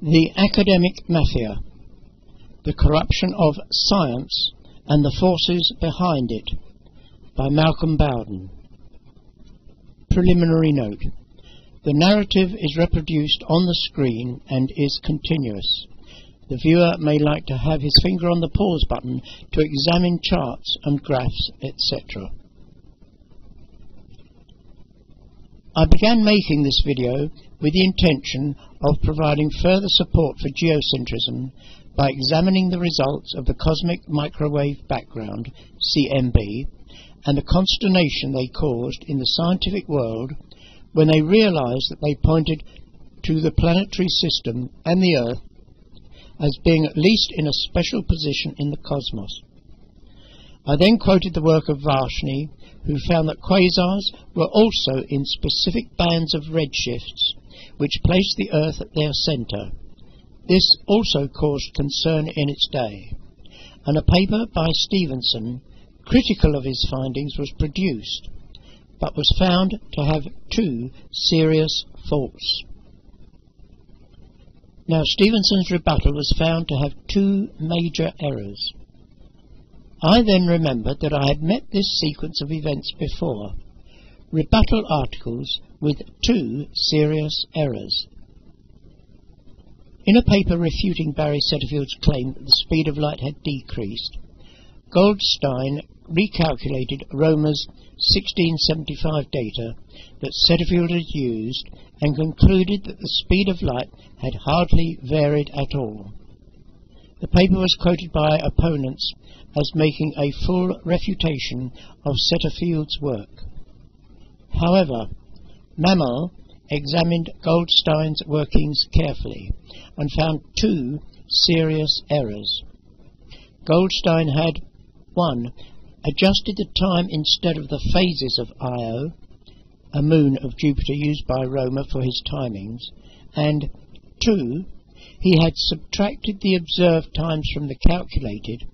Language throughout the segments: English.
The Academic Mafia, the Corruption of Science and the Forces Behind It, by Malcolm Bowden. Preliminary note. The narrative is reproduced on the screen and is continuous. The viewer may like to have his finger on the pause button to examine charts and graphs, etc. I began making this video with the intention of providing further support for geocentrism by examining the results of the Cosmic Microwave Background, CMB, and the consternation they caused in the scientific world when they realized that they pointed to the planetary system and the Earth as being at least in a special position in the cosmos. I then quoted the work of Varshni, who found that quasars were also in specific bands of redshifts, which placed the Earth at their centre. This also caused concern in its day, and a paper by Stevenson, critical of his findings, was produced, but was found to have two serious faults. Now, Stevenson's rebuttal was found to have two major errors. I then remembered that I had met this sequence of events before, rebuttal articles with two serious errors. In a paper refuting Barry Setterfield's claim that the speed of light had decreased, Goldstein recalculated Romer's 1675 data that Setterfield had used and concluded that the speed of light had hardly varied at all. The paper was quoted by opponents as making a full refutation of Setterfield's work. However, Mammal examined Goldstein's workings carefully and found two serious errors. Goldstein had 1. Adjusted the time instead of the phases of Io, a moon of Jupiter used by Romer for his timings, and 2. He had subtracted the observed times from the calculated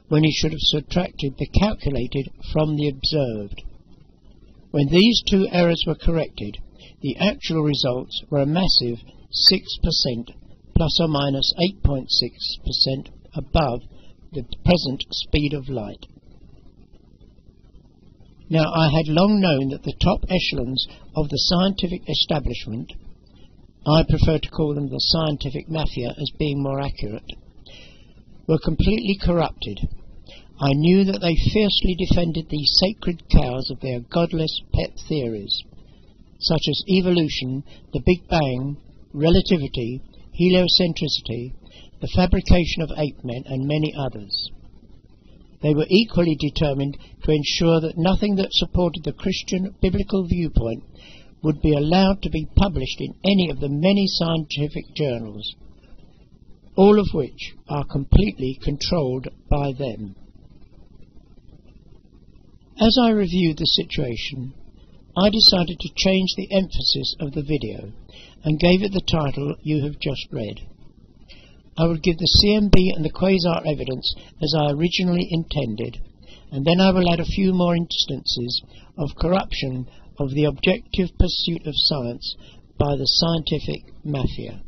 when he should have subtracted the calculated from the observed. When these two errors were corrected, the actual results were a massive 6%, plus or minus 8.6% above the present speed of light. Now, I had long known that the top echelons of the scientific establishment, I prefer to call them the scientific mafia as being more accurate, were completely corrupted. I knew that they fiercely defended the sacred cows of their godless pet theories, such as evolution, the Big Bang, relativity, heliocentricity, the fabrication of ape-men, and many others. They were equally determined to ensure that nothing that supported the Christian biblical viewpoint would be allowed to be published in any of the many scientific journals, all of which are completely controlled by them. As I reviewed the situation, I decided to change the emphasis of the video and gave it the title you have just read. I will give the CMB and the quasar evidence as I originally intended, and then I will add a few more instances of corruption of the objective pursuit of science by the scientific mafia.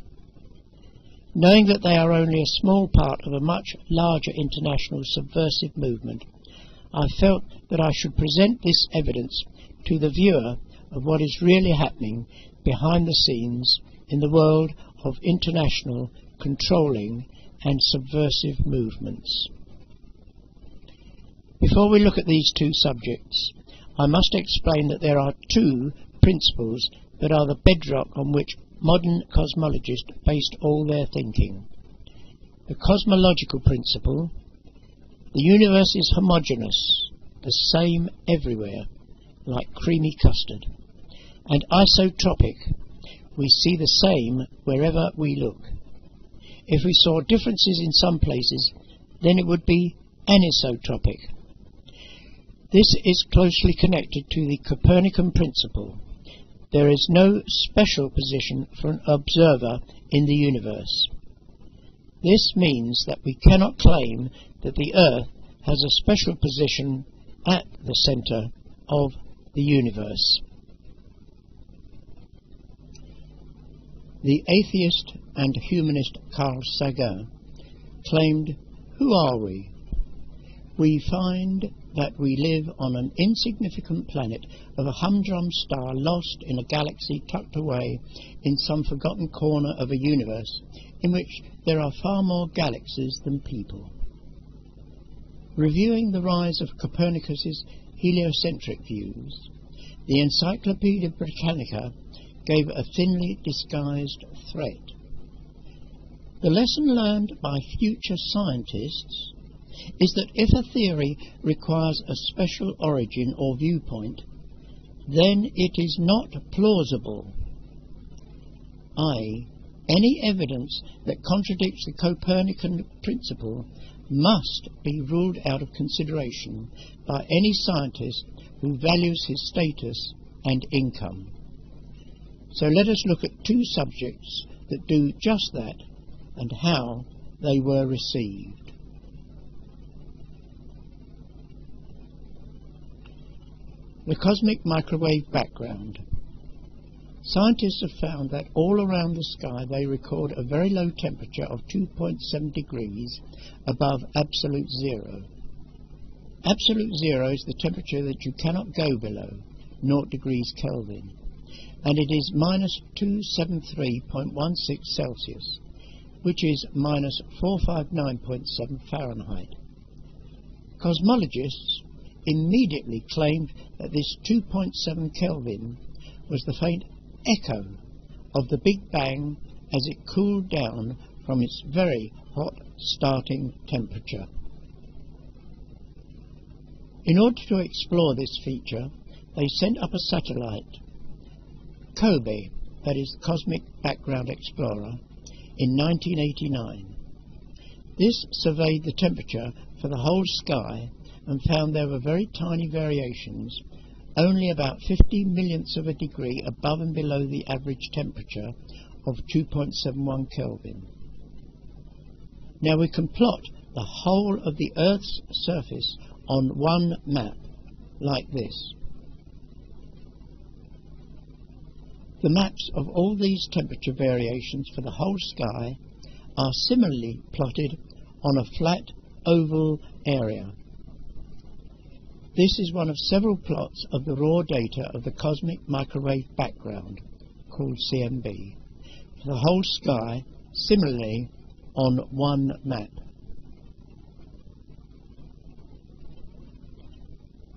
Knowing that they are only a small part of a much larger international subversive movement, I felt that I should present this evidence to the viewer of what is really happening behind the scenes in the world of international controlling and subversive movements. Before we look at these two subjects, I must explain that there are two principles that are the bedrock on which modern cosmologists based all their thinking. The cosmological principle: the universe is homogeneous, the same everywhere, like creamy custard, and isotropic, we see the same wherever we look. If we saw differences in some places, then it would be anisotropic. This is closely connected to the Copernican principle. There is no special position for an observer in the universe. This means that we cannot claim that the Earth has a special position at the centre of the universe. The atheist and humanist Carl Sagan claimed, "Who are we? We find that we live on an insignificant planet of a humdrum star lost in a galaxy tucked away in some forgotten corner of a universe in which there are far more galaxies than people." Reviewing the rise of Copernicus's heliocentric views, the Encyclopaedia Britannica gave a thinly disguised threat. The lesson learned by future scientists is that if a theory requires a special origin or viewpoint, then it is not plausible, i.e., any evidence that contradicts the Copernican principle must be ruled out of consideration by any scientist who values his status and income. So let us look at two subjects that do just that and how they were received. The cosmic microwave background. Scientists have found that all around the sky they record a very low temperature of 2.7 degrees above absolute zero. Absolute zero is the temperature that you cannot go below, 0 degrees Kelvin, and it is minus 273.16 Celsius, which is minus 459.7 Fahrenheit. Cosmologists immediately claimed that this 2.7 Kelvin was the faint echo of the Big Bang as it cooled down from its very hot starting temperature. In order to explore this feature, they sent up a satellite, COBE, that is Cosmic Background Explorer, in 1989. This surveyed the temperature for the whole sky and found there were very tiny variations, only about 50 millionths of a degree above and below the average temperature of 2.71 Kelvin. Now we can plot the whole of the Earth's surface on one map, like this. The maps of all these temperature variations for the whole sky are similarly plotted on a flat oval area. This is one of several plots of the raw data of the cosmic microwave background, called CMB, for the whole sky, similarly on one map.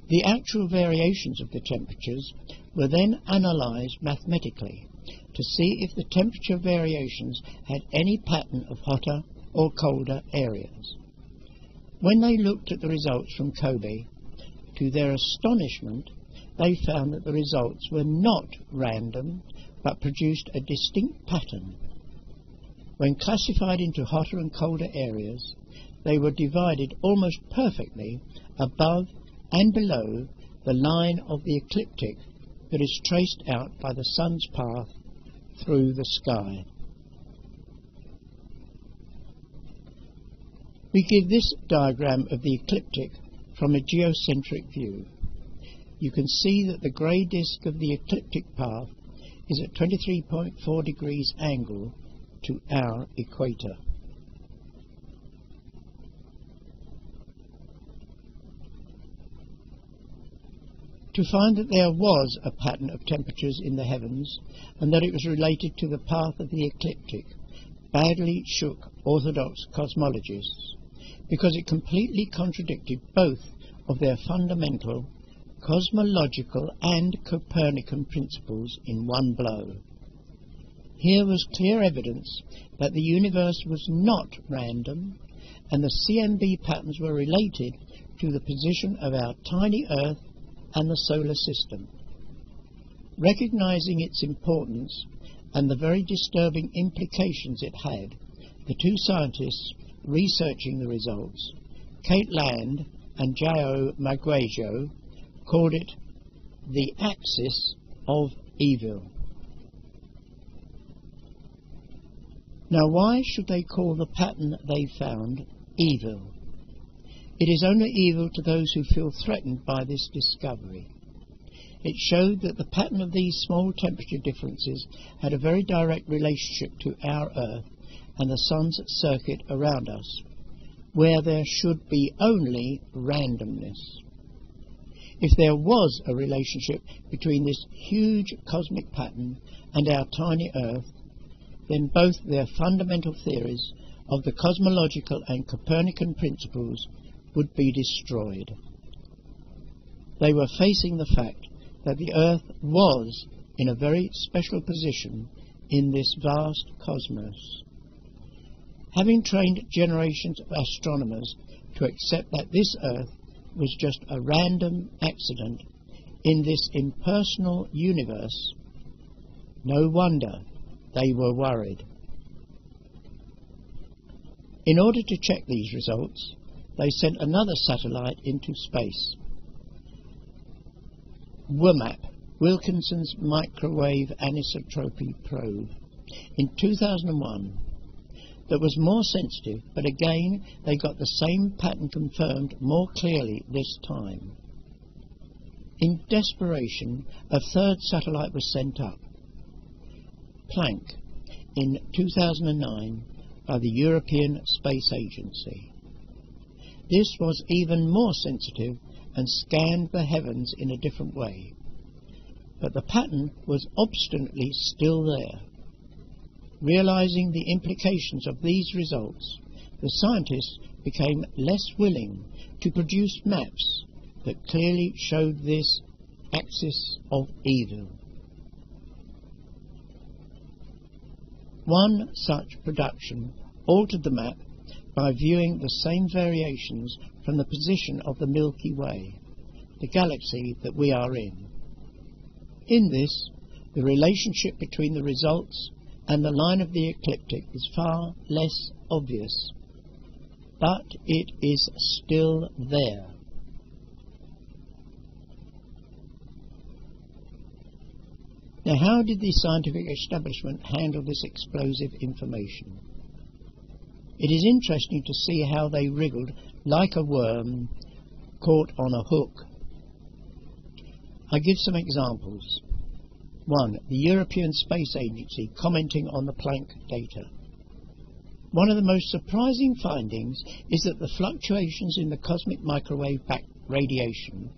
The actual variations of the temperatures were then analysed mathematically to see if the temperature variations had any pattern of hotter or colder areas. When they looked at the results from COBE, to their astonishment, they found that the results were not random, but produced a distinct pattern. When classified into hotter and colder areas, they were divided almost perfectly above and below the line of the ecliptic that is traced out by the sun's path through the sky. We give this diagram of the ecliptic from a geocentric view. You can see that the grey disk of the ecliptic path is at 23.4 degrees angle to our equator. To find that there was a pattern of temperatures in the heavens and that it was related to the path of the ecliptic badly shook orthodox cosmologists, because it completely contradicted both of their fundamental cosmological and Copernican principles in one blow. Here was clear evidence that the universe was not random, and the CMB patterns were related to the position of our tiny Earth and the solar system. Recognizing its importance and the very disturbing implications it had, the two scientists researching the results, Kate Land and J.O. Maguajo, called it the axis of evil. Now, why should they call the pattern they found evil? It is only evil to those who feel threatened by this discovery. It showed that the pattern of these small temperature differences had a very direct relationship to our Earth and the Sun's circuit around us, where there should be only randomness. If there was a relationship between this huge cosmic pattern and our tiny Earth, then both their fundamental theories of the cosmological and Copernican principles would be destroyed. They were facing the fact that the Earth was in a very special position in this vast cosmos. Having trained generations of astronomers to accept that this Earth was just a random accident in this impersonal universe, no wonder they were worried. In order to check these results, they sent another satellite into space. WMAP, Wilkinson's Microwave Anisotropy Probe, in 2001, that was more sensitive, but again they got the same pattern confirmed more clearly this time. In desperation, a third satellite was sent up, Planck, in 2009 by the European Space Agency. This was even more sensitive and scanned the heavens in a different way, but the pattern was obstinately still there. Realizing the implications of these results, the scientists became less willing to produce maps that clearly showed this axis of evil. One such production altered the map by viewing the same variations from the position of the Milky Way, the galaxy that we are in. In this, the relationship between the results and the line of the ecliptic is far less obvious, but it is still there. Now, how did the scientific establishment handle this explosive information? It is interesting to see how they wriggled like a worm caught on a hook. I give some examples. 1. The European Space Agency commenting on the Planck data. One of the most surprising findings is that the fluctuations in the cosmic microwave back radiation,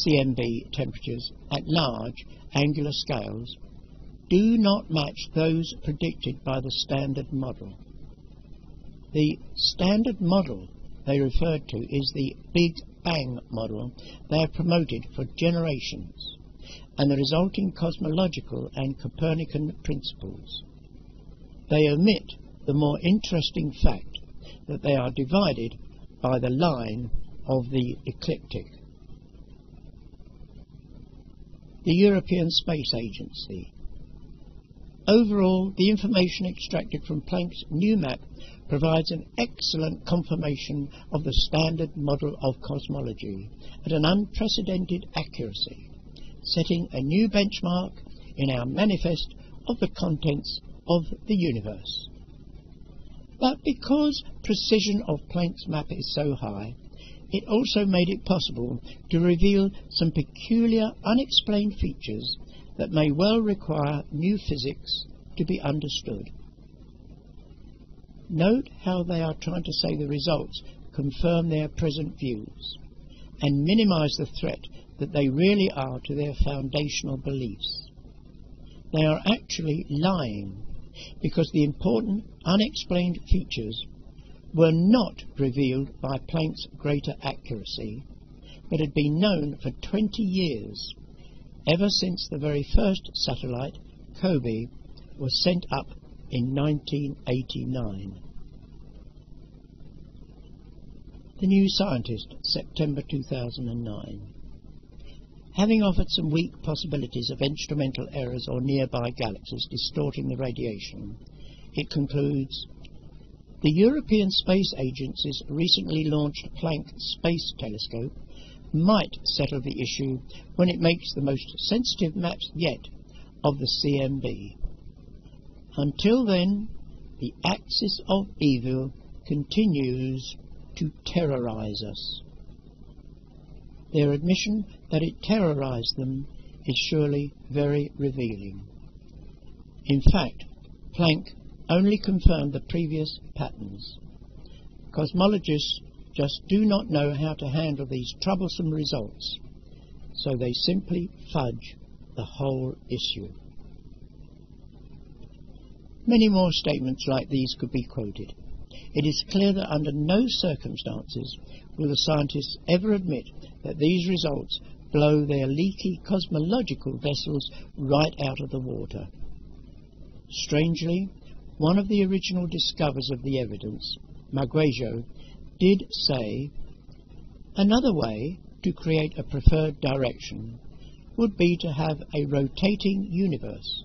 CMB temperatures, at large angular scales do not match those predicted by the Standard Model. The Standard Model they referred to is the Big Bang model they have promoted for generations, and the resulting cosmological and Copernican principles. They omit the more interesting fact that they are divided by the line of the ecliptic. The European Space Agency. Overall, the information extracted from Planck's new map provides an excellent confirmation of the Standard Model of cosmology at an unprecedented accuracy, setting a new benchmark in our manifest of the contents of the universe. But because precision of Planck's map is so high, it also made it possible to reveal some peculiar unexplained features that may well require new physics to be understood. Note how they are trying to say the results confirm their present views and minimize the threat that they really are to their foundational beliefs. They are actually lying, because the important unexplained features were not revealed by Planck's greater accuracy, but had been known for 20 years, ever since the very first satellite, COBE, was sent up in 1989. The New Scientist, September 2009. Having offered some weak possibilities of instrumental errors or nearby galaxies distorting the radiation, it concludes, the European Space Agency's recently launched Planck Space Telescope might settle the issue when it makes the most sensitive maps yet of the CMB. Until then, the axis of evil continues to terrorize us. Their admission that it terrorized them is surely very revealing. In fact, Planck only confirmed the previous patterns. Cosmologists just do not know how to handle these troublesome results, so they simply fudge the whole issue. Many more statements like these could be quoted. It is clear that under no circumstances will the scientists ever admit that these results blow their leaky cosmological vessels right out of the water. Strangely, one of the original discoverers of the evidence, Maguejo, did say, another way to create a preferred direction would be to have a rotating universe,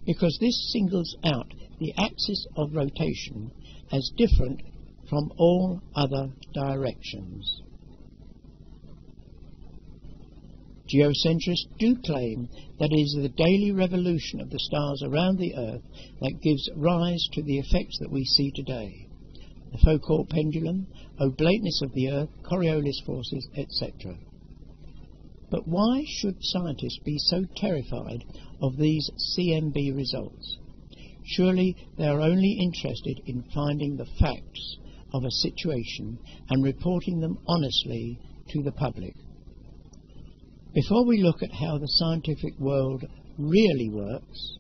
because this singles out the axis of rotation as different from all other directions. Geocentrists do claim that it is the daily revolution of the stars around the Earth that gives rise to the effects that we see today. The Foucault pendulum, oblateness of the Earth, Coriolis forces, etc. But why should scientists be so terrified of these CMB results? Surely they are only interested in finding the facts of a situation and reporting them honestly to the public. Before we look at how the scientific world really works,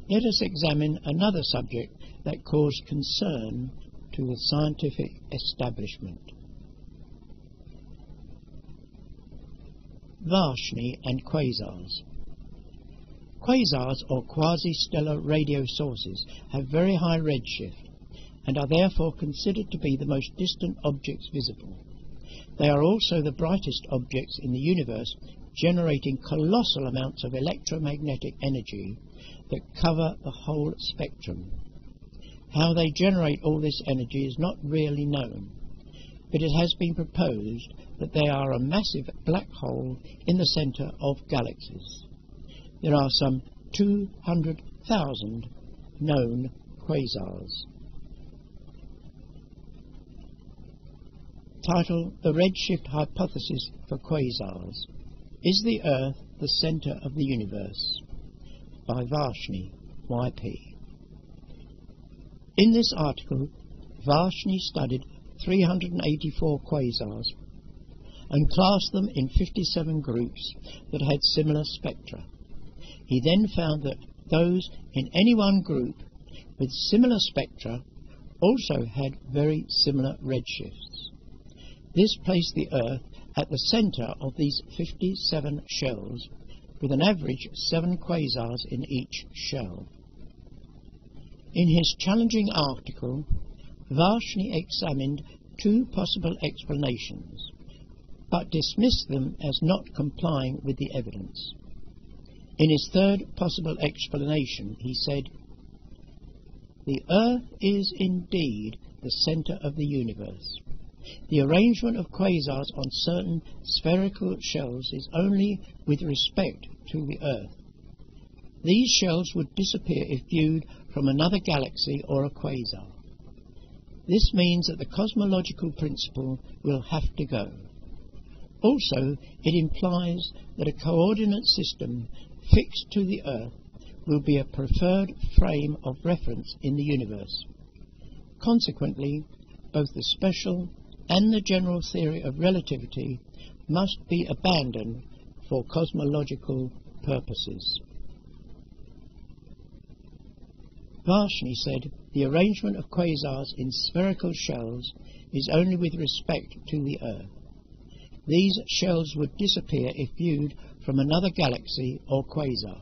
let us examine another subject that caused concern to the scientific establishment. Varshni and quasars. Quasars, or quasi-stellar radio sources, have very high redshift and are therefore considered to be the most distant objects visible. They are also the brightest objects in the universe, generating colossal amounts of electromagnetic energy that cover the whole spectrum. How they generate all this energy is not really known, but it has been proposed that they are a massive black hole in the centre of galaxies. There are some 200,000 known quasars. Title: The Redshift Hypothesis for Quasars. Is the Earth the centre of the universe? By Varshni, Y.P. In this article, Varshni studied 384 quasars and classed them in 57 groups that had similar spectra. He then found that those in any one group with similar spectra also had very similar redshifts. This placed the Earth at the centre of these 57 shells, with an average 7 quasars in each shell. In his challenging article, Varshni examined 2 possible explanations, but dismissed them as not complying with the evidence. In his third possible explanation, he said, "The Earth is indeed the centre of the universe. The arrangement of quasars on certain spherical shells is only with respect to the Earth. These shells would disappear if viewed from another galaxy or a quasar. This means that the cosmological principle will have to go. Also, it implies that a coordinate system fixed to the Earth will be a preferred frame of reference in the universe. Consequently, both the special and the general theory of relativity must be abandoned for cosmological purposes." Varshni said the arrangement of quasars in spherical shells is only with respect to the Earth. These shells would disappear if viewed from another galaxy or quasar.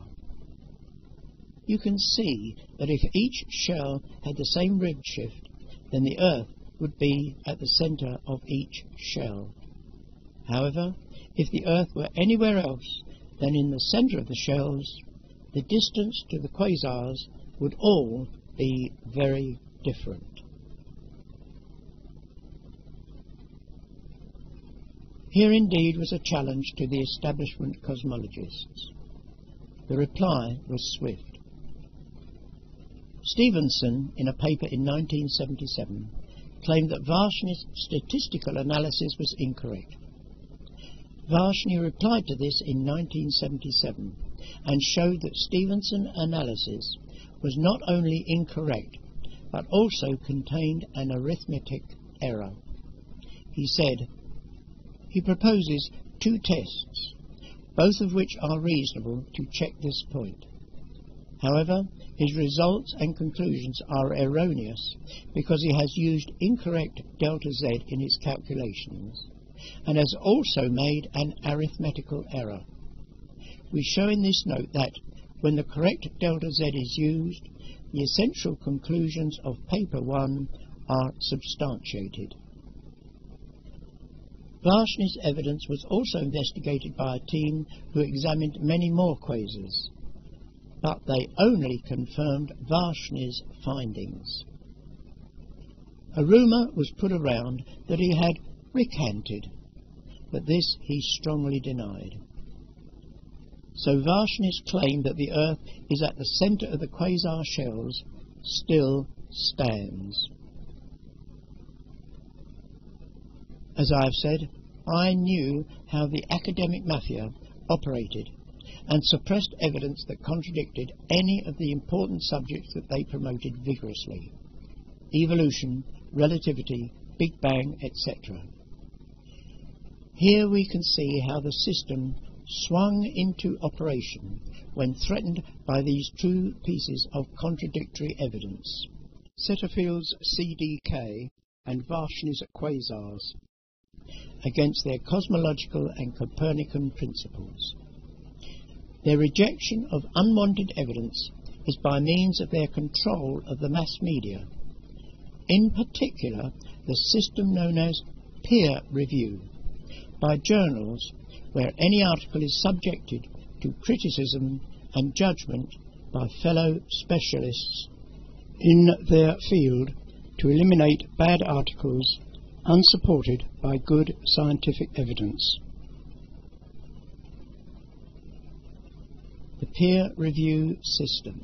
You can see that if each shell had the same redshift, then the Earth would be at the centre of each shell. However, if the Earth were anywhere else than in the centre of the shells, the distance to the quasars would all be very different. Here indeed was a challenge to the establishment cosmologists. The reply was swift. Stevenson, in a paper in 1977, claimed that Varshni's statistical analysis was incorrect. Varshney replied to this in 1977 and showed that Stevenson's analysis was not only incorrect but also contained an arithmetic error. He said he proposes two tests, both of which are reasonable to check this point. However, his results and conclusions are erroneous because he has used incorrect delta Z in his calculations and has also made an arithmetical error. We show in this note that when the correct delta Z is used, the essential conclusions of paper 1 are substantiated. Varshney's evidence was also investigated by a team who examined many more quasars, but they only confirmed Varshney's findings. A rumour was put around that he had recanted, but this he strongly denied. So Varshney's claim that the Earth is at the centre of the quasar shells still stands. As I have said, I knew how the academic mafia operated and suppressed evidence that contradicted any of the important subjects that they promoted vigorously: evolution, relativity, Big Bang, etc. Here we can see how the system swung into operation when threatened by these two pieces of contradictory evidence: Setterfield's CDK and Varshney's quasars, against their cosmological and Copernican principles. Their rejection of unwanted evidence is by means of their control of the mass media, in particular the system known as peer review, by journals where any article is subjected to criticism and judgment by fellow specialists in their field to eliminate bad articles unsupported by good scientific evidence. The peer review system.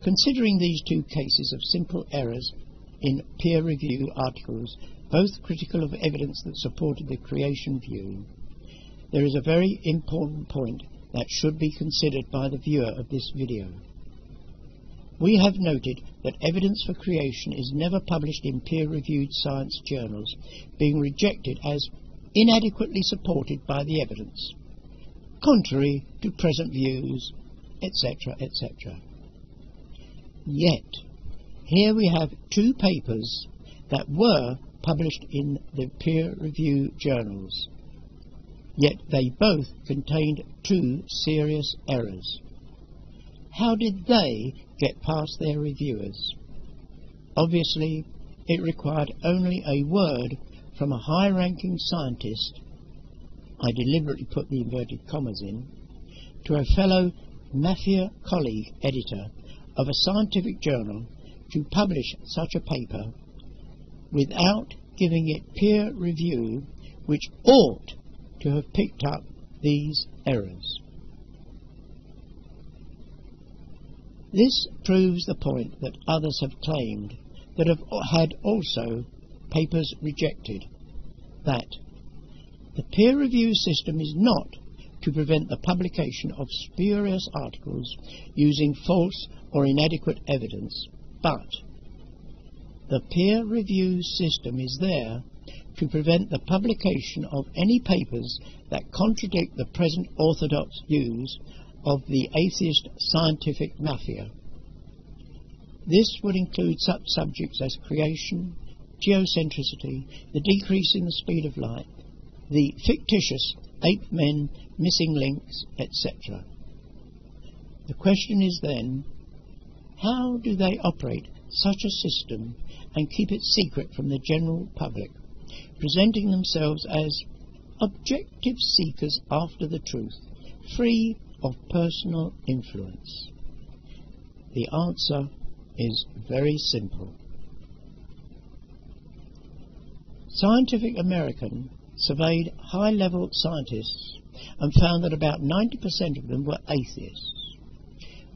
Considering these two cases of simple errors in peer review articles, both critical of evidence that supported the creation view, there is a very important point that should be considered by the viewer of this video. We have noted that evidence for creation is never published in peer-reviewed science journals, being rejected as inadequately supported by the evidence, contrary to present views, etc., etc. Yet, here we have two papers that were published in the peer-review journals, yet they both contained two serious errors. How did they get past their reviewers? Obviously, it required only a word from a high-ranking scientist, I deliberately put the inverted commas in, to a fellow Mafia colleague editor of a scientific journal to publish such a paper without giving it peer review, which ought to have picked up these errors. This proves the point that others have claimed that have had also papers rejected, that the peer review system is not to prevent the publication of spurious articles using false or inadequate evidence, but the peer review system is there to prevent the publication of any papers that contradict the present orthodox views of the atheist scientific mafia. This would include such subjects as creation, geocentricity, the decrease in the speed of light, the fictitious ape men, missing links, etc. The question is then, how do they operate such a system and keep it secret from the general public, presenting themselves as objective seekers after the truth, free of personal influence? The answer is very simple. Scientific American surveyed high-level scientists and found that about 90% of them were atheists.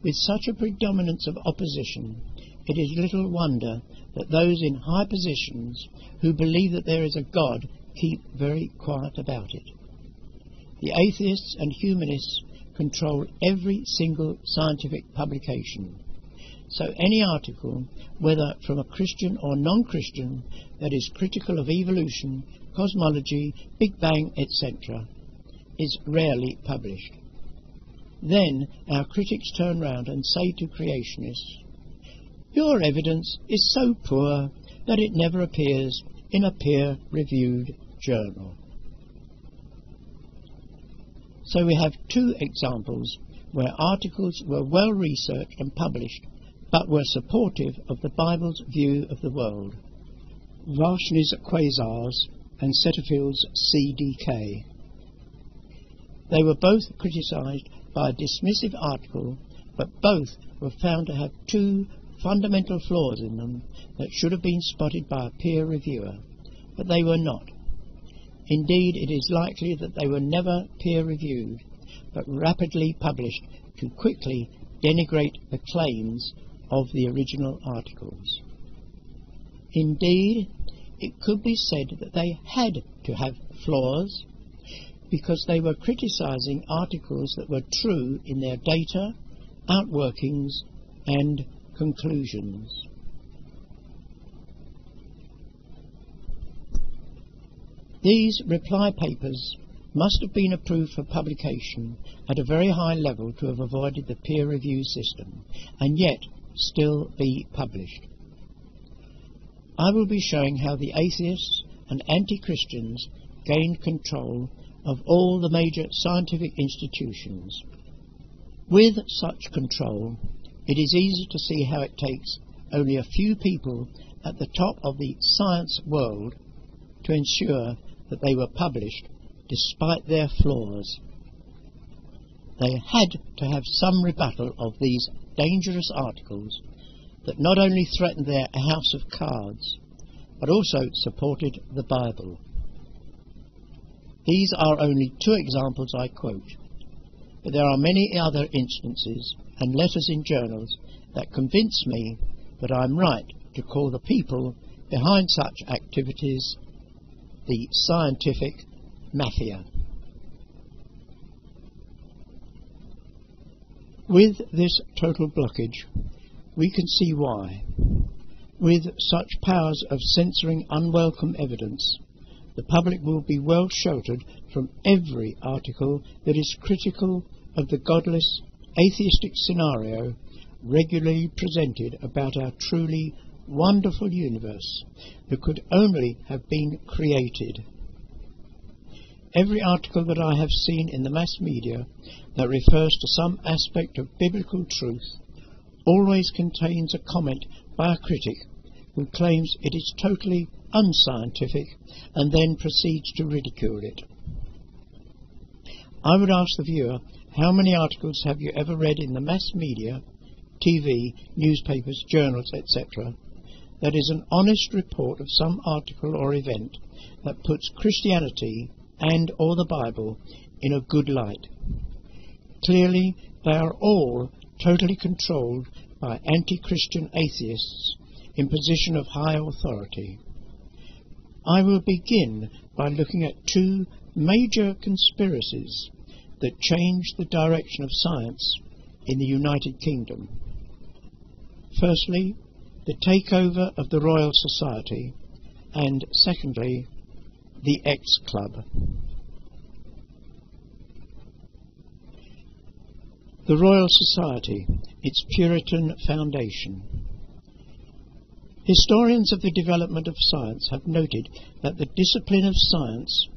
With such a predominance of opposition, it is little wonder that those in high positions who believe that there is a God keep very quiet about it. The atheists and humanists control every single scientific publication. So any article, whether from a Christian or non-Christian, that is critical of evolution, cosmology, Big Bang, etc., is rarely published. Then our critics turn round and say to creationists, "Your evidence is so poor that it never appears in a peer-reviewed journal." So we have two examples where articles were well researched and published, but were supportive of the Bible's view of the world: Varshni's Quasars and Setterfield's CDK. They were both criticised by a dismissive article, but both were found to have two fundamental flaws in them that should have been spotted by a peer reviewer, but they were not. Indeed, it is likely that they were never peer-reviewed, but rapidly published to quickly denigrate the claims of the original articles. Indeed, it could be said that they had to have flaws, because they were criticising articles that were true in their data, outworkings, and conclusions. These reply papers must have been approved for publication at a very high level to have avoided the peer review system, and yet still be published. I will be showing how the atheists and anti-Christians gained control of all the major scientific institutions. With such control, it is easy to see how it takes only a few people at the top of the science world to ensure that they were published despite their flaws. They had to have some rebuttal of these dangerous articles that not only threatened their house of cards, but also supported the Bible. These are only two examples I quote, but there are many other instances and letters in journals that convince me that I'm right to call the people behind such activities the scientific Mafia. With this total blockage, we can see why. With such powers of censoring unwelcome evidence, the public will be well sheltered from every article that is critical of the godless, atheistic scenario regularly presented about our truly wonderful universe that could only have been created. Every article that I have seen in the mass media that refers to some aspect of biblical truth always contains a comment by a critic who claims it is totally unscientific and then proceeds to ridicule it. I would ask the viewer, how many articles have you ever read in the mass media, TV, newspapers, journals, etc., that is an honest report of some article or event that puts Christianity and or the Bible in a good light? Clearly, they are all totally controlled by anti-Christian atheists in position of high authority. I will begin by looking at two major conspiracies that changed the direction of science in the United Kingdom. Firstly, the takeover of the Royal Society, and secondly, the X Club. The Royal Society, its Puritan foundation. Historians of the development of science have noted that the discipline of science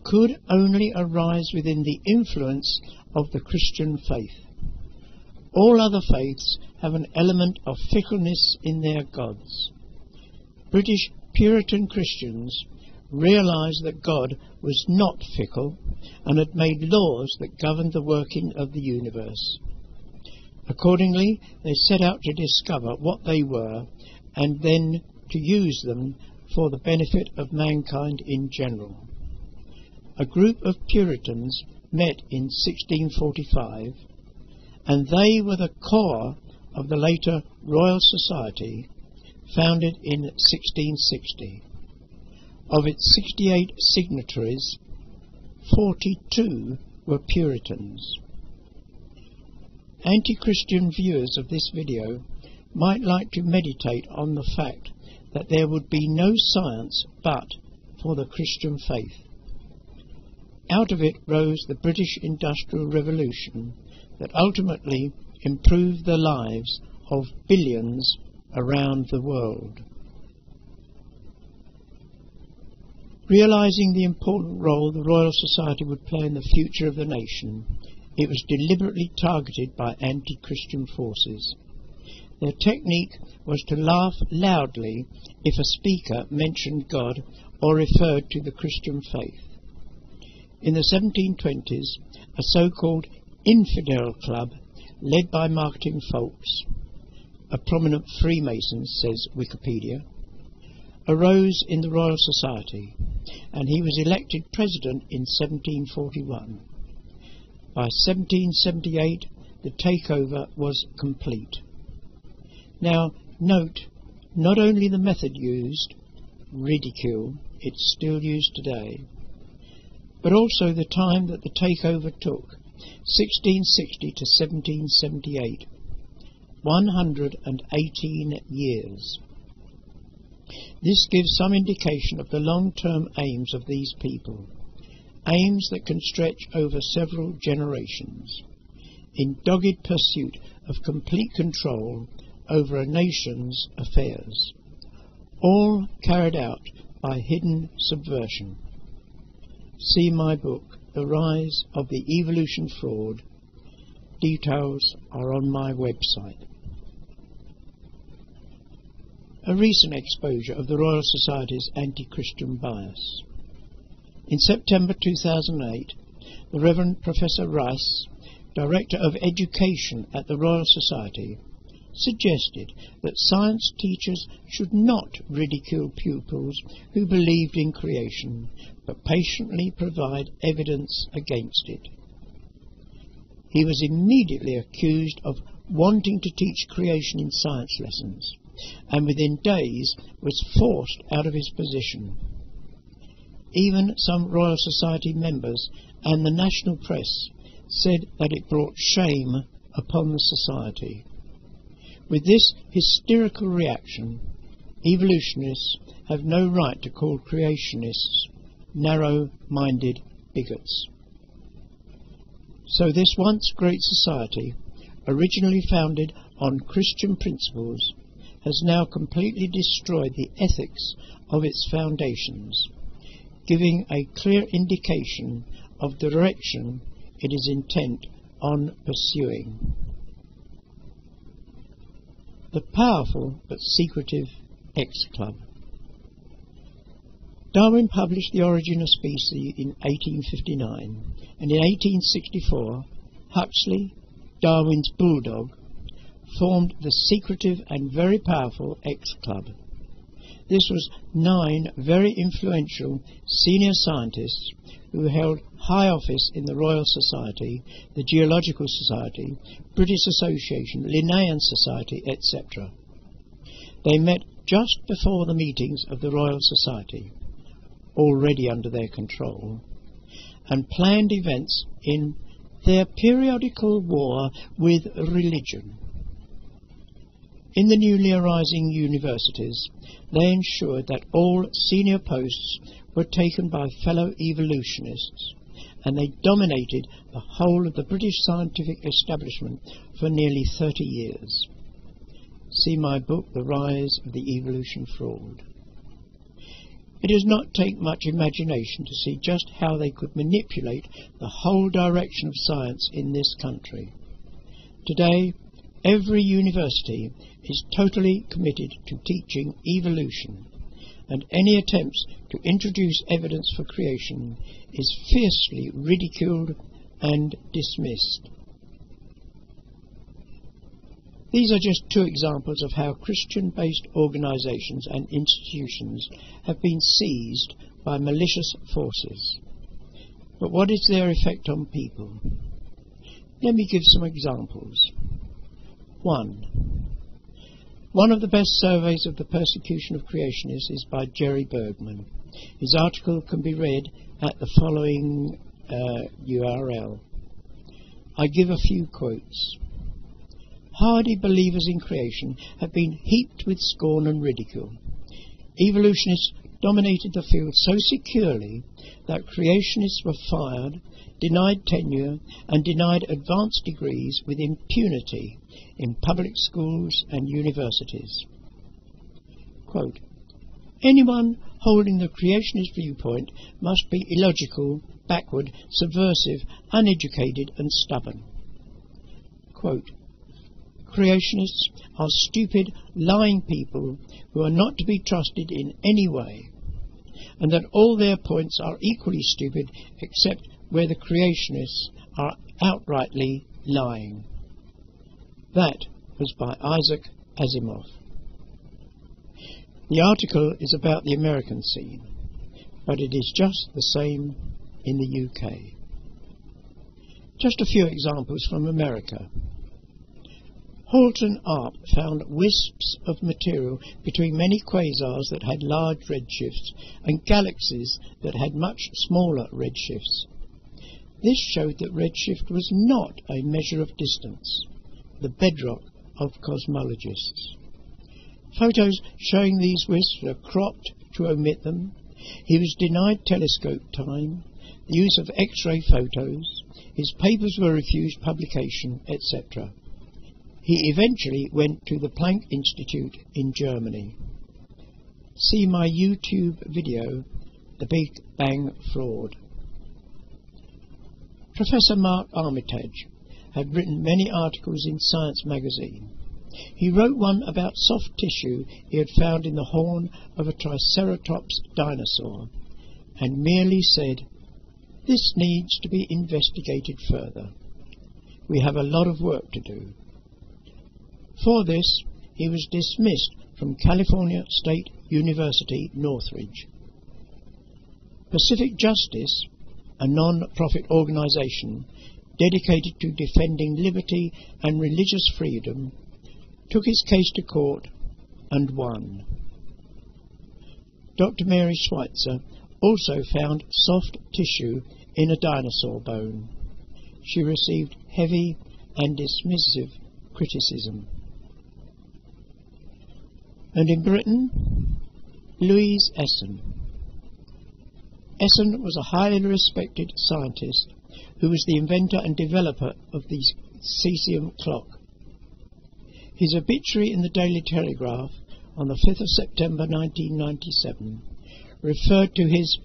could only arise within the influence of the Christian faith. All other faiths have an element of fickleness in their gods. British Puritan Christians realised that God was not fickle and had made laws that governed the working of the universe. Accordingly, they set out to discover what they were and then to use them for the benefit of mankind in general. A group of Puritans met in 1645, and they were the core of the later Royal Society, founded in 1660. Of its 68 signatories, 42 were Puritans. Anti-Christian viewers of this video might like to meditate on the fact that there would be no science but for the Christian faith. Out of it rose the British Industrial Revolution that ultimately improved the lives of billions around the world. Realising the important role the Royal Society would play in the future of the nation, it was deliberately targeted by anti-Christian forces. Their technique was to laugh loudly if a speaker mentioned God or referred to the Christian faith. In the 1720s, a so-called infidel club, led by Martin Foulkes, a prominent Freemason, says Wikipedia, arose in the Royal Society, and he was elected president in 1741. By 1778, the takeover was complete. Now, note, not only the method used, ridicule, it's still used today, but also the time that the takeover took, 1660 to 1778, 118 years. This gives some indication of the long-term aims of these people, aims that can stretch over several generations, in dogged pursuit of complete control over a nation's affairs, all carried out by hidden subversion. See my book, The Rise of the Evolution Fraud. Details are on my website. A recent exposure of the Royal Society's anti-Christian bias. In September 2008, the Reverend Professor Rice, Director of Education at the Royal Society, suggested that science teachers should not ridicule pupils who believed in creation, but patiently provide evidence against it. He was immediately accused of wanting to teach creation in science lessons, and within days was forced out of his position. Even some Royal Society members and the national press said that it brought shame upon the Society. With this hysterical reaction, evolutionists have no right to call creationists narrow-minded bigots. So this once great society, originally founded on Christian principles, has now completely destroyed the ethics of its foundations, giving a clear indication of the direction it is intent on pursuing. The powerful but secretive X-Club. Darwin published The Origin of Species in 1859, and in 1864 Huxley, Darwin's bulldog, formed the secretive and very powerful X-Club. This was 9 very influential senior scientists who held high office in the Royal Society, the Geological Society, British Association, Linnean Society, etc. They met just before the meetings of the Royal Society, already under their control, and planned events in their periodical war with religion. In the newly arising universities, they ensured that all senior posts were taken by fellow evolutionists, and they dominated the whole of the British scientific establishment for nearly 30 years. See my book, The Rise of the Evolution Fraud. It does not take much imagination to see just how they could manipulate the whole direction of science in this country. Today, every university is totally committed to teaching evolution, and any attempts to introduce evidence for creation is fiercely ridiculed and dismissed. These are just 2 examples of how Christian-based organisations and institutions have been seized by malicious forces. But what is their effect on people? Let me give some examples. 1. One of the best surveys of the persecution of creationists is by Jerry Bergman. His article can be read at the following URL. I give a few quotes. Hardy believers in creation have been heaped with scorn and ridicule. Evolutionists dominated the field so securely that creationists were fired, denied tenure, and denied advanced degrees with impunity in public schools and universities. Quote, anyone holding the creationist viewpoint must be illogical, backward, subversive, uneducated, and stubborn. Quote, creationists are stupid, lying people who are not to be trusted in any way, and that all their points are equally stupid except where the creationists are outrightly lying. That was by Isaac Asimov. The article is about the American scene, but it is just the same in the UK. Just a few examples from America. Halton Arp found wisps of material between many quasars that had large redshifts and galaxies that had much smaller redshifts. This showed that redshift was not a measure of distance, the bedrock of cosmologists. Photos showing these wisps were cropped to omit them. He was denied telescope time, the use of X-ray photos, his papers were refused publication, etc. He eventually went to the Planck Institute in Germany. See my YouTube video, The Big Bang Fraud. Professor Mark Armitage had written many articles in Science magazine. He wrote one about soft tissue he had found in the horn of a Triceratops dinosaur, and merely said, "This needs to be investigated further. We have a lot of work to do." For this, he was dismissed from California State University, Northridge. Pacific Justice, a non-profit organization dedicated to defending liberty and religious freedom, took his case to court and won. Dr. Mary Schweitzer also found soft tissue in a dinosaur bone. She received heavy and dismissive criticism. And in Britain, Louise Essen. Essen was a highly respected scientist who was the inventor and developer of the cesium clock. His obituary in the Daily Telegraph on the 5th of September 1997 referred to his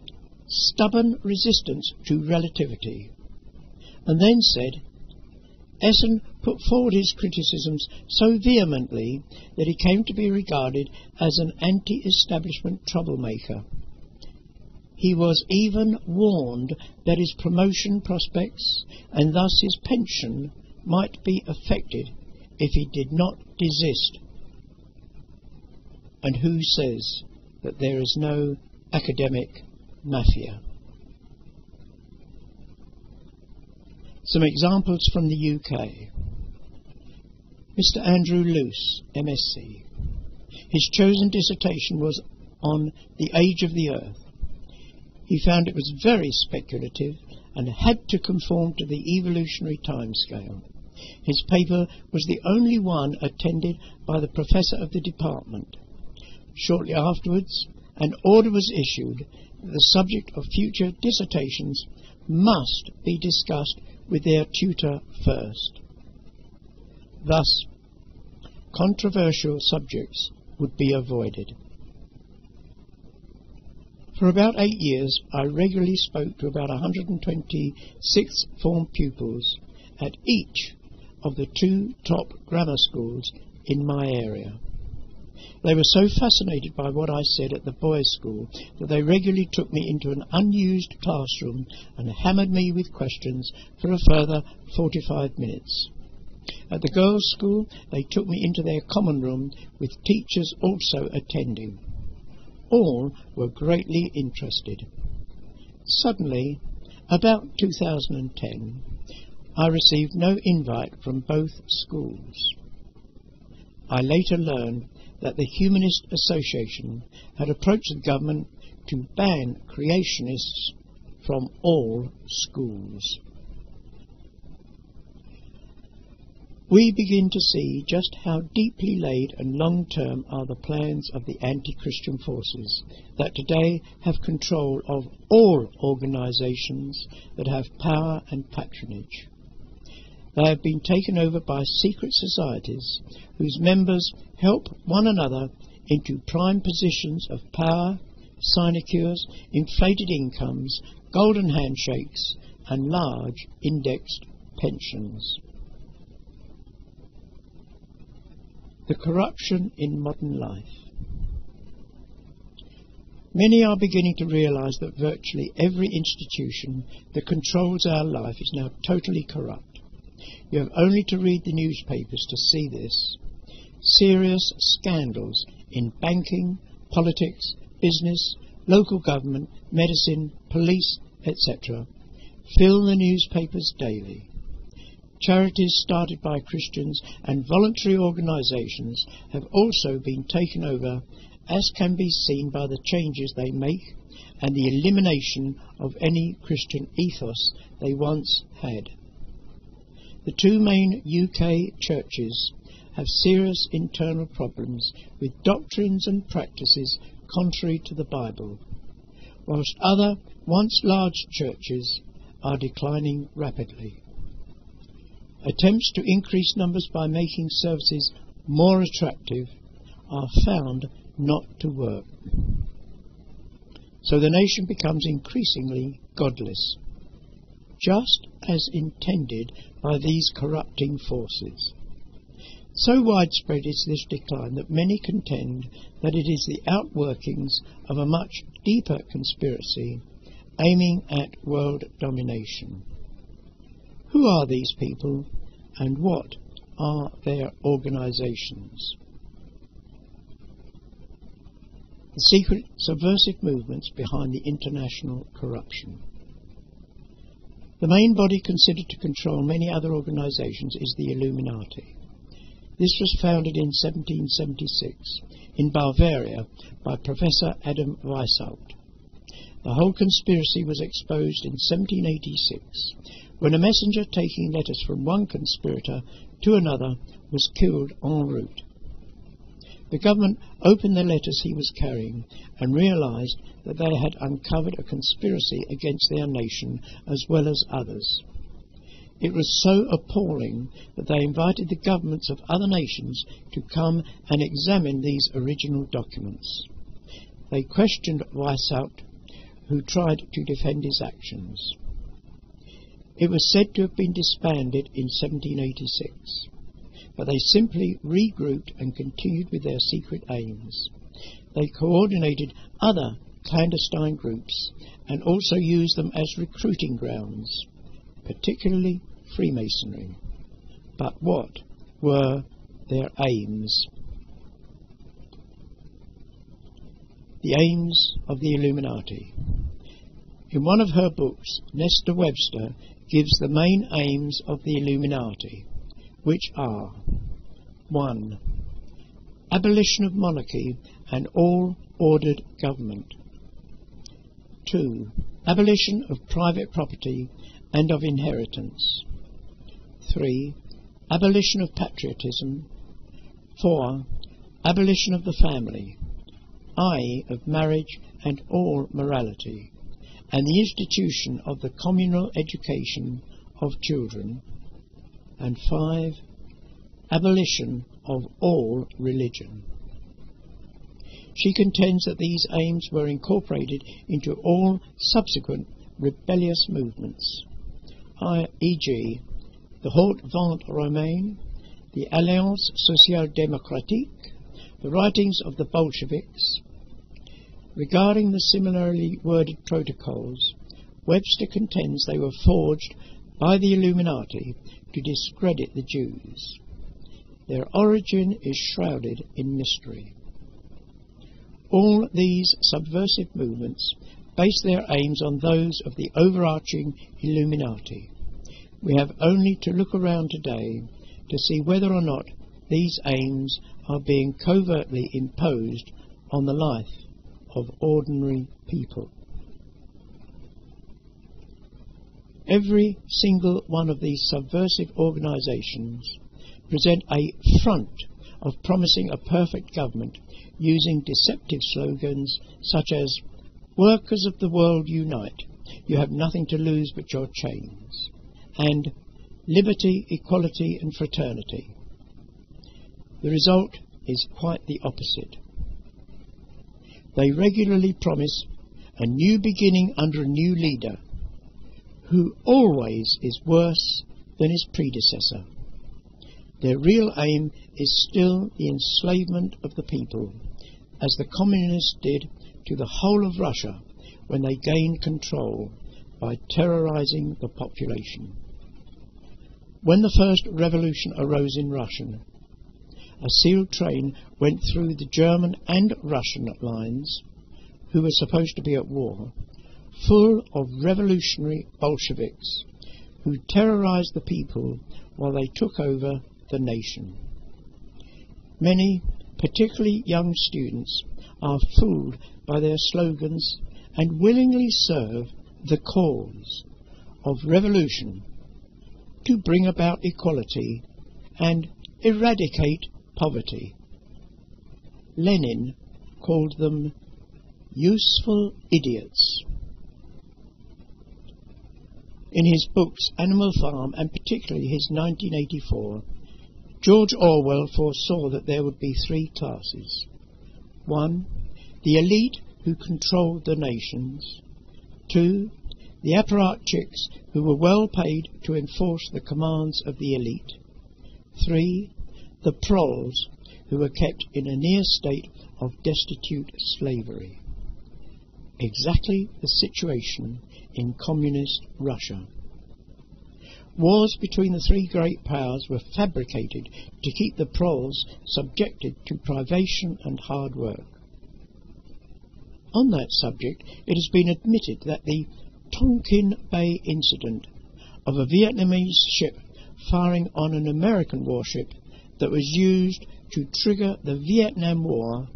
stubborn resistance to relativity, and then said, Essen put forward his criticisms so vehemently that he came to be regarded as an anti-establishment troublemaker. He was even warned that his promotion prospects and thus his pension might be affected if he did not desist. And who says that there is no academic mafia? Some examples from the UK. Mr. Andrew Luce, MSc. His chosen dissertation was on the age of the Earth. He found it was very speculative and had to conform to the evolutionary timescale. His paper was the only one attended by the professor of the department. Shortly afterwards, an order was issued that the subject of future dissertations must be discussed with their tutor first. Thus, controversial subjects would be avoided. For about 8 years, I regularly spoke to about 120 sixth form pupils at each of the 2 top grammar schools in my area. They were so fascinated by what I said at the boys' school that they regularly took me into an unused classroom and hammered me with questions for a further 45 minutes. At the girls' school, they took me into their common room with teachers also attending. All were greatly interested. Suddenly, about 2010, I received no invite from both schools. I later learned that the Humanist Association had approached the government to ban creationists from all schools. We begin to see just how deeply laid and long-term are the plans of the anti-Christian forces that today have control of all organisations that have power and patronage. They have been taken over by secret societies whose members help one another into prime positions of power, sinecures, inflated incomes, golden handshakes and large indexed pensions. The corruption in modern life. Many are beginning to realise that virtually every institution that controls our life is now totally corrupt. You have only to read the newspapers to see this. Serious scandals in banking, politics, business, local government, medicine, police, etc. fill the newspapers daily. Charities started by Christians and voluntary organisations have also been taken over, as can be seen by the changes they make and the elimination of any Christian ethos they once had. The two main UK churches have serious internal problems with doctrines and practices contrary to the Bible, whilst other once large churches are declining rapidly. Attempts to increase numbers by making services more attractive are found not to work. So the nation becomes increasingly godless, just as intended by these corrupting forces. So widespread is this decline that many contend that it is the outworkings of a much deeper conspiracy aiming at world domination. Who are these people and what are their organisations? The secret subversive movements behind the international corruption. The main body considered to control many other organisations is the Illuminati. This was founded in 1776 in Bavaria by Professor Adam Weishaupt. The whole conspiracy was exposed in 1786 when a messenger taking letters from one conspirator to another was killed en route. The government opened the letters he was carrying and realised that they had uncovered a conspiracy against their nation as well as others. It was so appalling that they invited the governments of other nations to come and examine these original documents. They questioned Weishaupt, who tried to defend his actions. It was said to have been disbanded in 1786, but they simply regrouped and continued with their secret aims. They coordinated other clandestine groups and also used them as recruiting grounds, particularly Freemasonry. But what were their aims? The aims of the Illuminati. In one of her books, Nesta Webster gives the main aims of the Illuminati, which are: 1. Abolition of monarchy and all ordered government. 2. Abolition of private property and of inheritance. 3. Abolition of patriotism. 4. Abolition of the family, i.e. of marriage and all morality, and the institution of the communal education of children. And 5. Abolition of all religion. She contends that these aims were incorporated into all subsequent rebellious movements, e.g. the Haute Vente Romaine, the Alliance Sociale-Démocratique, the writings of the Bolsheviks. Regarding the similarly worded protocols, Webster contends they were forged by the Illuminati to discredit the Jews. Their origin is shrouded in mystery. All these subversive movements base their aims on those of the overarching Illuminati. We have only to look around today to see whether or not these aims are being covertly imposed on the life of ordinary people. Every single one of these subversive organisations present a front of promising a perfect government using deceptive slogans such as "Workers of the world unite, you have nothing to lose but your chains," and "Liberty, equality and fraternity." The result is quite the opposite. They regularly promise a new beginning under a new leader, who always is worse than his predecessor. Their real aim is still the enslavement of the people, as the communists did to the whole of Russia when they gained control by terrorizing the population. When the first revolution arose in Russia, a sealed train went through the German and Russian lines, who were supposed to be at war, full of revolutionary Bolsheviks who terrorized the people while they took over the nation. Many, particularly young students, are fooled by their slogans and willingly serve the cause of revolution to bring about equality and eradicate poverty. Lenin called them useful idiots. In his books Animal Farm, and particularly his 1984, George Orwell foresaw that there would be three classes. 1. The elite who controlled the nations. 2. The apparatchiks who were well paid to enforce the commands of the elite. 3. The proles who were kept in a near state of destitute slavery. Exactly the situation in communist Russia. Wars between the three great powers were fabricated to keep the proles subjected to privation and hard work. On that subject, it has been admitted that the Tonkin Bay incident of a Vietnamese ship firing on an American warship that was used to trigger the Vietnam War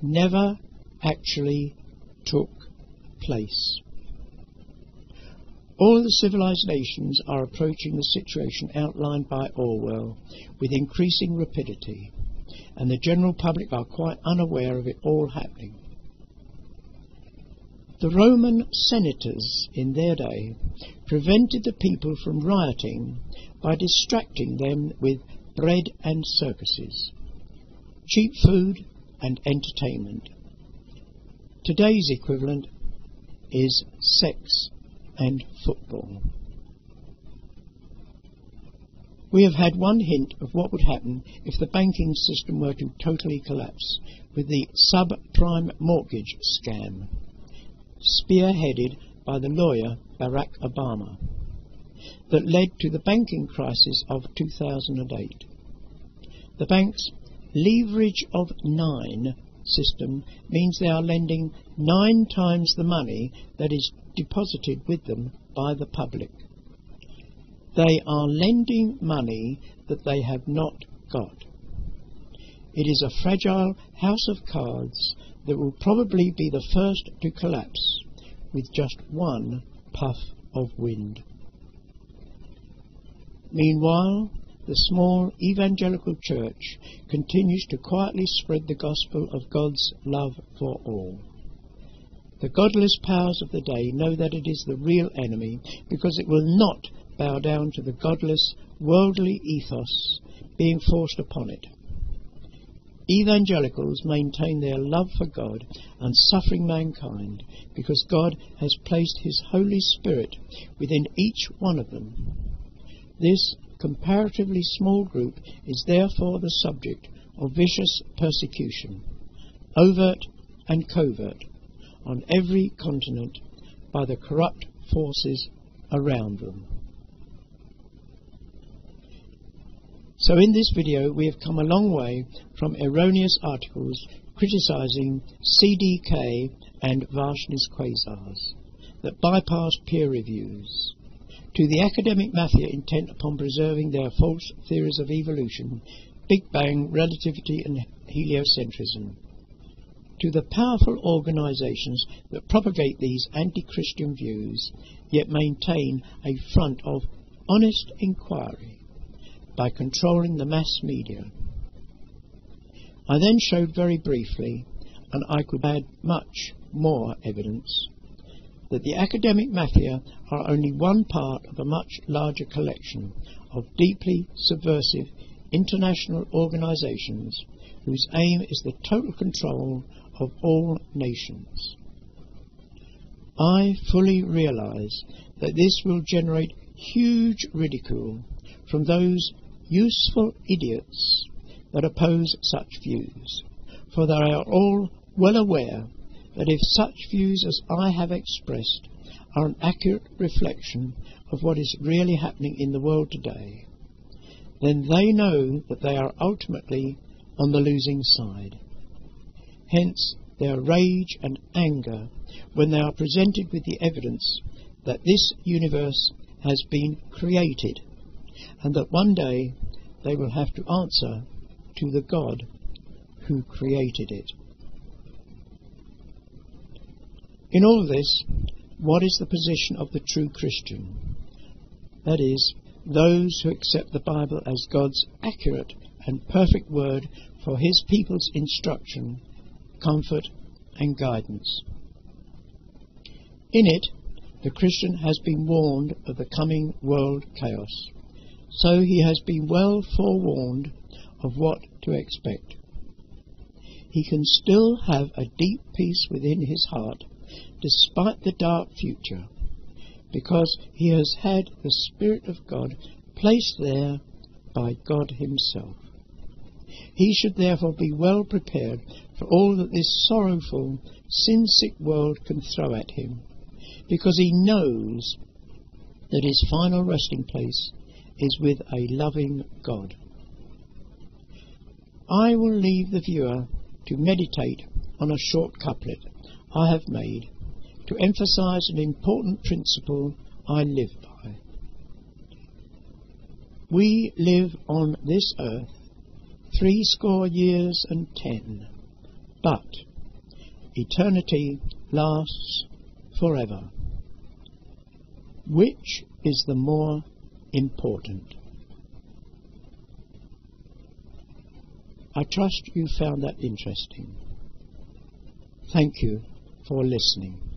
never actually took place. All the civilized nations are approaching the situation outlined by Orwell with increasing rapidity, and the general public are quite unaware of it all happening. The Roman senators in their day prevented the people from rioting by distracting them with bread and circuses, cheap food and entertainment. Today's equivalent is sex and football. We have had one hint of what would happen if the banking system were to totally collapse with the subprime mortgage scam, spearheaded by the lawyer Barack Obama, that led to the banking crisis of 2008. The bank's leverage of 9 system means they are lending 9 times the money that is deposited with them by the public. They are lending money that they have not got. It is a fragile house of cards that will probably be the first to collapse with just one puff of wind. Meanwhile, the small evangelical church continues to quietly spread the gospel of God's love for all. The godless powers of the day know that it is the real enemy, because it will not bow down to the godless, worldly ethos being forced upon it. Evangelicals maintain their love for God and suffering mankind because God has placed His Holy Spirit within each one of them. This comparatively small group is therefore the subject of vicious persecution, overt and covert, on every continent by the corrupt forces around them. So in this video we have come a long way from erroneous articles criticising CDK and Varshney's quasars that bypass peer reviews, to the academic mafia intent upon preserving their false theories of evolution Big Bang, relativity and heliocentrism. To the powerful organisations that propagate these anti-Christian views, yet maintain a front of honest inquiry by controlling the mass media. I then showed very briefly, and I could add much more evidence, that the academic mafia are only one part of a much larger collection of deeply subversive international organisations whose aim is the total control of all nations. I fully realise that this will generate huge ridicule from those useful idiots that oppose such views, for they are all well aware that if such views as I have expressed are an accurate reflection of what is really happening in the world today, then they know that they are ultimately on the losing side. Hence their rage and anger when they are presented with the evidence that this universe has been created, and that one day they will have to answer to the God who created it. In all this, what is the position of the true Christian? That is, those who accept the Bible as God's accurate and perfect word for his people's instruction, comfort and guidance. In it, the Christian has been warned of the coming world chaos, so he has been well forewarned of what to expect. He can still have a deep peace within his heart despite the dark future, because he has had the Spirit of God placed there by God himself. He should therefore be well prepared for all that this sorrowful, sin-sick world can throw at him, because he knows that his final resting place is with a loving God. I will leave the viewer to meditate on a short couplet I have made to emphasize an important principle I live by. We live on this earth 80 years and 10, but eternity lasts forever. Which is the more important? I trust you found that interesting. Thank you for listening.